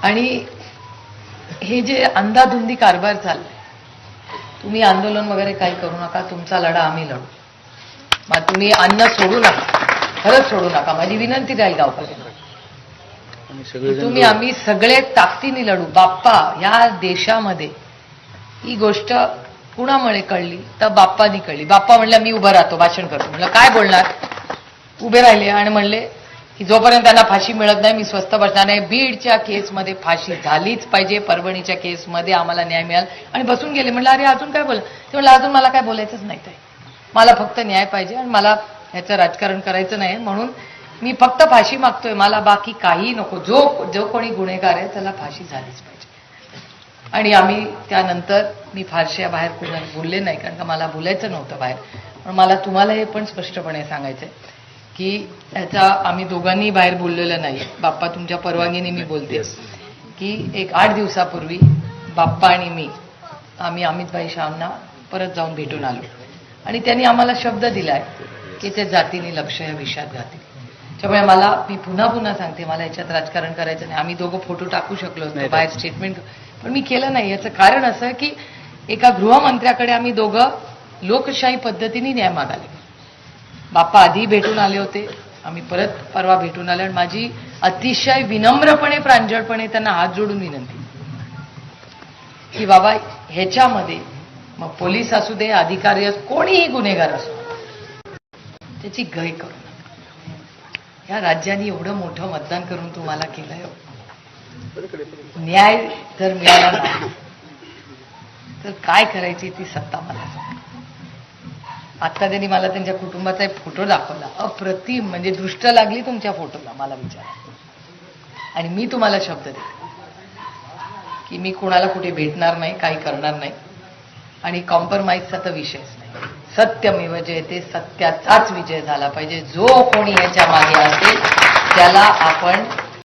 आणि हे जे अंधाधुंदी कारभार चाललाय, तुम्ही आंदोलन वगैरे काही करू नका, तुमचा लढा आम्ही लढू. मग तुम्ही अन्न सोडू नका, खरंच सोडू नका. माझी विनंती राहील गावकऱ्यांना, तुम्ही आम्ही सगळे ताकदीने लढू. बाप्पा या देशामध्ये ही गोष्ट कुणामुळे कळली तर बाप्पानी कळली. बाप्पा म्हणलं मी उभं राहतो, भाषण करतो. म्हणलं काय बोलणार? उभे राहिले आणि म्हणले की जोपर्यंत त्यांना फाशी मिळत नाही मी स्वस्थ बसणार नाही. बीडच्या केसमध्ये फाशी झालीच पाहिजे, परभणीच्या केसमध्ये आम्हाला न्याय मिळाला आणि बसून गेले. म्हणलं अरे अजून काय बोला? ते म्हणलं अजून मला काय बोलायचंच नाही, ताई मला फक्त न्याय पाहिजे आणि मला ह्याचं राजकारण करायचं नाही, म्हणून मी फक्त फाशी मागतोय, मला बाकी काही नको. जो कोणी गुन्हेगार आहे त्याला फाशी झालीच पाहिजे. आणि आम्ही त्यानंतर मी फारशा बाहेर कुणाला बोलले नाही, कारण का मला बोलायचं नव्हतं बाहेर. पण मला तुम्हाला हे पण स्पष्टपणे सांगायचंय की ह्याचा आम्ही दोघांनी बाहेर बोललेलं नाही. बाप्पा तुमच्या परवानगीने मी बोलते की एक 8 दिवसापूर्वी बाप्पा आणि मी आम्ही अमितभाई शाहना परत जाऊन भेटून आलो आणि त्यांनी आम्हाला शब्द दिलाय की ते जातीने लक्ष या विषयात घातील. त्यामुळे मला मी पुन्हा सांगते, मला याच्यात राजकारण करायचं नाही. आम्ही दोघं फोटो टाकू शकलो असतो बाहेर स्टेटमेंट, पण मी केलं नाही. याचं कारण असं की एका गृहमंत्र्याकडे आम्ही दोघं लोकशाही पद्धतीने न्याय मागाले. बाप्पा आधी भेटून आले होते, आम्ही परत परवा भेटून आलो आणि माझी अतिशय विनम्रपणे प्रांजळपणे त्यांना हात जोडून विनंती की बाबा ह्याच्यामध्ये मग पोलीस असू दे, अधिकारी असू, कोणीही गुन्हेगार असो, त्याची गय करू नका. या राज्याने एवढं मोठं मतदान करून तुम्हाला केलंय, न्याय जर मिळाला नाही तर काय करायची ती सत्ता मला सांगा. आता त्यांनी मला त्यांच्या कुटुंबाचा एक फोटो दाखवला, अप्रतिम, म्हणजे दृष्ट लागली तुमच्या फोटोला मला विचारा. आणि मी तुम्हाला शब्द देतो की मी कोणाला कुठे भेटणार नाही, काही करणार नाही आणि कॉम्प्रोमाइजचा तर विषयच नाही. सत्यमेव जयते, सत्याचाच विजय झाला पाहिजे. जो कोणी याच्या मागे असेल त्याला आपण